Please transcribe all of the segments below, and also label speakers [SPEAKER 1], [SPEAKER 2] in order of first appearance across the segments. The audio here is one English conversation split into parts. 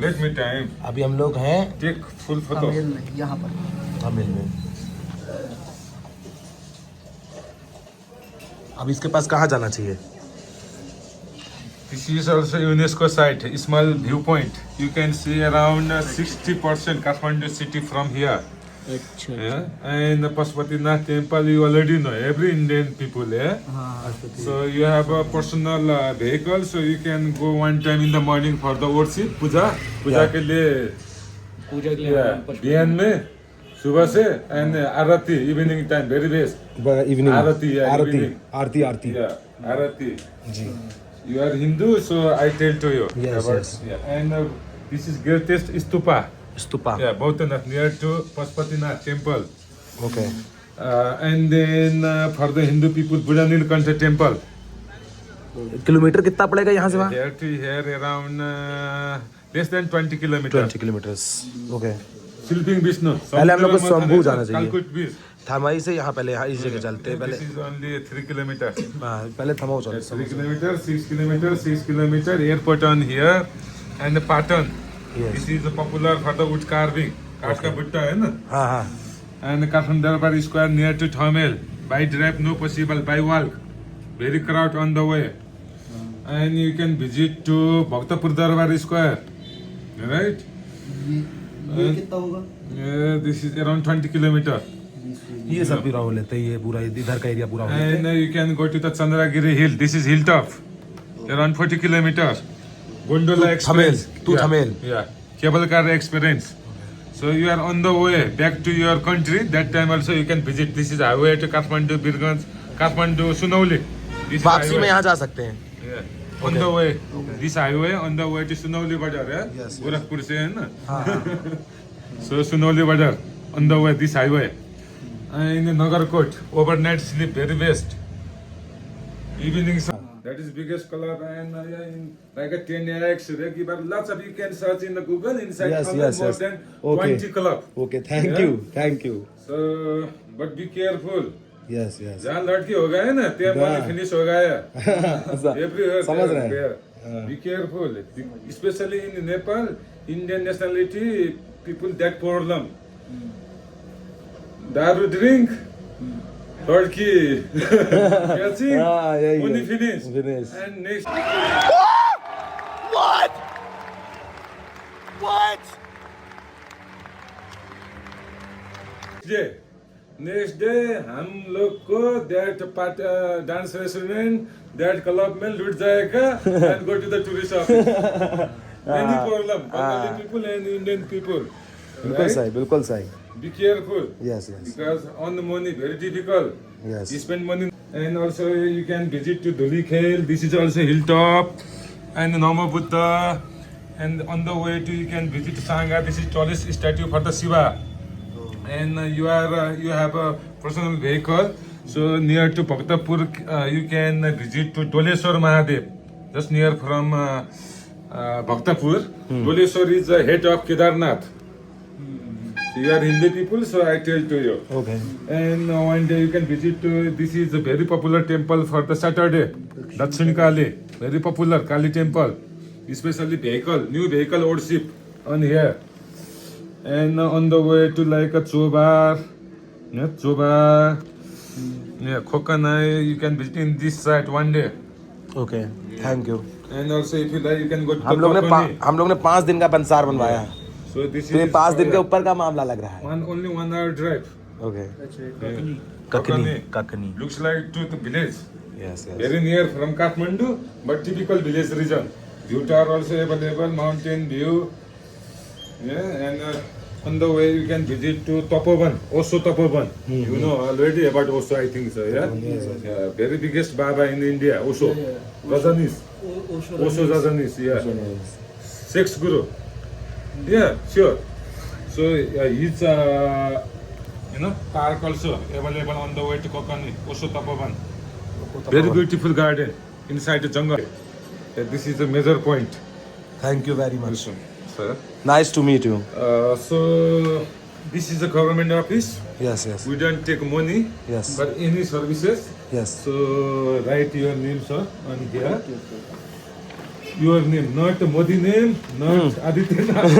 [SPEAKER 1] Let me time.
[SPEAKER 2] अभी हम लोग हैं
[SPEAKER 1] Take full photo.
[SPEAKER 3] तमिल में यहाँ पर
[SPEAKER 2] तमिल में। अब इसके पास कहाँ जाना चाहिए?
[SPEAKER 1] This is also UNESCO site, small viewpoint. You can see around 60% Kathmandu city from here.
[SPEAKER 3] अच्छा
[SPEAKER 1] Yeah? And the Pashupatinath temple you already know, every Indian people. Yeah?
[SPEAKER 3] हाँ
[SPEAKER 1] So you have a personal vehicle, so you can go one time in the morning for the worship, puja. Puja
[SPEAKER 2] Yeah.
[SPEAKER 1] के लिए
[SPEAKER 3] पूजा के लिए
[SPEAKER 1] बिहान में सुबह से and aarti evening time very best.
[SPEAKER 2] Evening
[SPEAKER 1] aarti, yeah,
[SPEAKER 2] aarti
[SPEAKER 1] evening.
[SPEAKER 2] Aarti aarti
[SPEAKER 1] Yeah, aarti.
[SPEAKER 2] जी।
[SPEAKER 1] You are Hindu, so I tell to you.
[SPEAKER 2] Yes,
[SPEAKER 1] about,
[SPEAKER 2] yes.
[SPEAKER 1] Yeah. And this is greatest stupa.
[SPEAKER 2] Stupa.
[SPEAKER 1] Yeah, Bhautanath near to Pashupatinath temple.
[SPEAKER 2] Okay.
[SPEAKER 1] And then for the Hindu people, Buddha Nilkantha temple.
[SPEAKER 2] Kilometre कितना पड़ेगा यहाँ से वहाँ?
[SPEAKER 1] Here to here around less than 20 kilometers.
[SPEAKER 2] 20 kilometres. Okay.
[SPEAKER 1] Sleeping Vishnu.
[SPEAKER 2] पहले हम लोग को शंभू जाना चाहिए।
[SPEAKER 1] Kalkut beach.
[SPEAKER 2] थमाई से यहाँ पहले यहाँ इस जगह चलते हैं पहले।
[SPEAKER 1] This is only 3 kilometers.
[SPEAKER 2] हाँ, पहले थमाऊ चलते
[SPEAKER 1] 3 kilometers, 6 kilometers, 6 kilometers. Airport on here and Patan.
[SPEAKER 2] Yes.
[SPEAKER 1] This is popular for the wood carving. काठ का बुट्टा है ना?
[SPEAKER 2] हाँ हाँ।
[SPEAKER 1] And Kathmandu Darbar Square near to Thamel. By drive no possible, by walk. Very crowd on the way. And you can visit to Bhaktapur Darbar Square. Right?
[SPEAKER 3] ये कितना होगा?
[SPEAKER 1] This is around 20 kilometers.
[SPEAKER 2] ये सब भी राहुल लेते हैं, ये पूरा इधर का एरिया पूरा लेते
[SPEAKER 1] And you can go to the Chandragiri hill. This is hilltop. Around 40 kilometers. Gondola experience.
[SPEAKER 2] Thamel.
[SPEAKER 1] Yeah. Cable car experience. So you are on the way back to your country. That time also you can visit. This is highway to Kathmandu, Birganj, Kathmandu, Sunauli. This is
[SPEAKER 2] वापसी में
[SPEAKER 1] highway.
[SPEAKER 2] यहाँ जा सकते हैं।
[SPEAKER 1] Yeah. On the way. This highway on the way to Sunauli Bazar. Yeah?
[SPEAKER 2] Yes, yes.
[SPEAKER 1] Gorakhpur से है ना?
[SPEAKER 2] हाँ हाँ।
[SPEAKER 1] So Sunauli Bazar on the way this highway. In Nagarkot, overnight sleep very best. Evening sun. That is biggest club and in like a 10x regular. Lots of you can search in the Google inside.
[SPEAKER 2] Yes,
[SPEAKER 1] Yes,
[SPEAKER 2] yes,
[SPEAKER 1] more
[SPEAKER 2] yes.
[SPEAKER 1] than
[SPEAKER 2] Okay.
[SPEAKER 1] 20 club.
[SPEAKER 2] Okay, thank
[SPEAKER 1] Yeah.
[SPEAKER 2] You, thank you.
[SPEAKER 1] So, but be careful.
[SPEAKER 2] Yes yes.
[SPEAKER 1] जहाँ लड़की हो गए ना, ते money finish हो गया. Everywhere.
[SPEAKER 2] समझ
[SPEAKER 1] there,
[SPEAKER 2] रहे हैं।
[SPEAKER 1] there. Be careful. Especially in Nepal, Indian nationality people that problem. Daru drink, turkey, catching,
[SPEAKER 2] हाँ, यही है।
[SPEAKER 1] money finish.
[SPEAKER 2] Finish.
[SPEAKER 1] And next
[SPEAKER 2] What? What?
[SPEAKER 1] next day हम लोग को that part dance restaurant that club में लूट जाएगा and go to the tourist office. Many problem. Bengali people and Indian people.
[SPEAKER 2] बिल्कुल
[SPEAKER 1] Right?
[SPEAKER 2] सही, बिल्कुल सही।
[SPEAKER 1] Be careful.
[SPEAKER 2] Yes yes
[SPEAKER 1] Because on the money very difficult.
[SPEAKER 2] Yes.
[SPEAKER 1] You spend money and also you can visit to Dhuli Khel. This is also hilltop and Nama Buddha. And on the way to you can visit Sangha. This is tallest statue for the Shiva. And you have a personal vehicle. So near to Bhaktapur you can visit to Doleshwar Mahadev. Just near from Bhaktapur. Doleshwar is the head of Kedarnath. So you are Hindi people, so I tell to you.
[SPEAKER 2] Okay.
[SPEAKER 1] And one day you can visit to, this is a very popular temple for the Saturday. Dakshin Kali, very popular Kali temple. Especially vehicle, new vehicle worship on here. And on the way to like a Chobar, yeah, Chobar, yeah, Kokanai, you can visit in this site one day.
[SPEAKER 2] Okay, thank you.
[SPEAKER 1] And also if you like, you can go to
[SPEAKER 2] हम लोग ने
[SPEAKER 1] Kokoni.
[SPEAKER 2] हम लोग ने 5 दिन का पंसार बनवाया है।
[SPEAKER 1] So this
[SPEAKER 2] तो ये
[SPEAKER 1] is
[SPEAKER 2] 5 दिन के ऊपर का मामला लग रहा है।
[SPEAKER 1] only 1 hour drive.
[SPEAKER 2] Okay.
[SPEAKER 1] Yeah.
[SPEAKER 2] Kakani, Kakani.
[SPEAKER 1] Looks like to the village.
[SPEAKER 2] Yes yes.
[SPEAKER 1] Very near from Kathmandu, but typical village region. View tower also available, mountain view. Yeah, and on the way you can visit to Tapovan, Osho Tapovan. You know already about Osho, I think so. Yeah, yeah, very biggest Baba in India, Osho. Rajanish, Osho Rajanish. Yeah, sixth Guru. Yeah, sure. So he's park also available on the way to Kokani, Osho Tapovan. Very beautiful garden inside the jungle. This is a major point.
[SPEAKER 2] Thank you very much.
[SPEAKER 1] Sir.
[SPEAKER 2] Nice to meet you.
[SPEAKER 1] So this is a government office.
[SPEAKER 2] Yes yes
[SPEAKER 1] We don't take money,
[SPEAKER 2] Yes.
[SPEAKER 1] but any services.
[SPEAKER 2] Yes.
[SPEAKER 1] So write your name, sir, on here. your name, not Modi name, not Aditya Nath.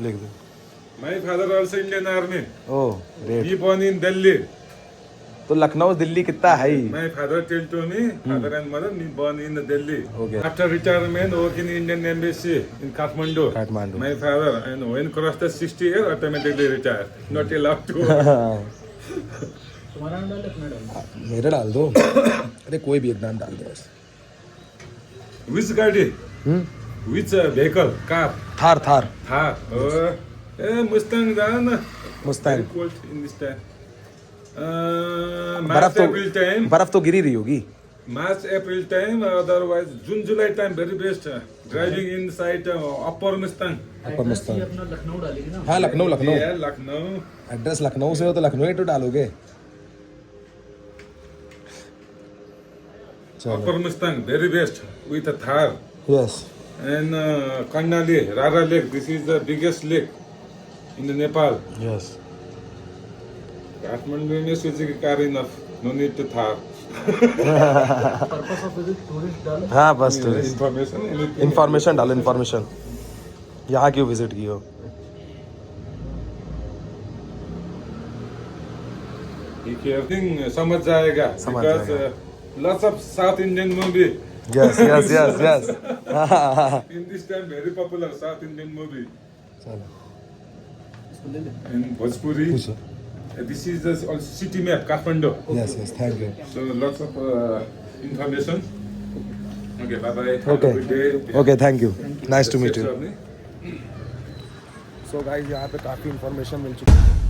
[SPEAKER 2] लिख दो
[SPEAKER 1] My father also Indian Army.
[SPEAKER 2] Oh great
[SPEAKER 1] He born in Delhi.
[SPEAKER 2] तो लखनऊ दिल्ली कितना है ही
[SPEAKER 1] My father tell to me, father and mother, me born in Delhi.
[SPEAKER 2] Okay.
[SPEAKER 1] After retirement, work in Indian Embassy in Kathmandu.
[SPEAKER 2] Kathmandu.
[SPEAKER 1] My father, and when crossed the 60 years, automatically retired. Not allowed to work.
[SPEAKER 3] तुम्हारा नाम डाल अपना डाल
[SPEAKER 2] मेरा डाल दो अरे कोई भी एक नाम डाल दो बस
[SPEAKER 1] Which गाड़ी? Which vehicle? Car?
[SPEAKER 2] Thar Thar
[SPEAKER 1] Thar. Mustang जाना.
[SPEAKER 2] Mustang
[SPEAKER 1] Very cold in this time.
[SPEAKER 2] बर्फ
[SPEAKER 1] March, April time.
[SPEAKER 2] बर्फ तो गिरी रही होगी
[SPEAKER 1] March, April time. Otherwise, June, July time very best. Driving inside upper Mustang.
[SPEAKER 2] ऊपर मुस्तांग
[SPEAKER 3] अपना लखनऊ डालेंगे ना
[SPEAKER 2] हाँ Lucknow Lucknow
[SPEAKER 1] Yeah, Lucknow.
[SPEAKER 2] Address Lucknow से हो तो लखनऊ ही तो डालोगे चलो
[SPEAKER 1] Upper Mustang very best with a Thar.
[SPEAKER 2] Yes
[SPEAKER 1] And Karnali, Rara Lake. This is the biggest lake in the Nepal.
[SPEAKER 2] Yes
[SPEAKER 1] Kathmandu में Suzuki car enough. No need to Thar.
[SPEAKER 3] Purpose of visit tourist डाल
[SPEAKER 2] हाँ बस tourist
[SPEAKER 1] Information. Anything.
[SPEAKER 2] Information डालो information यहाँ क्यों visit की हो
[SPEAKER 1] Everything समझ जाएगा.
[SPEAKER 2] समझ
[SPEAKER 1] Because
[SPEAKER 2] जाएगा.
[SPEAKER 1] lots of South Indian movie.
[SPEAKER 2] Yes yes yes yes
[SPEAKER 1] In this time, very popular South Indian movie.
[SPEAKER 2] चलो
[SPEAKER 3] इसको ले ले
[SPEAKER 1] And Bhojpuri.
[SPEAKER 2] पूछो
[SPEAKER 1] This is the also city map, Kathmandu.
[SPEAKER 2] Yes yes thank you
[SPEAKER 1] So lots of information. Okay, bye bye.
[SPEAKER 2] Okay.
[SPEAKER 1] Good day.
[SPEAKER 2] Okay thank you nice to meet
[SPEAKER 1] Safe
[SPEAKER 2] you
[SPEAKER 1] journey.
[SPEAKER 2] So guys यहाँ पे काफ़ी information मिल चुकी है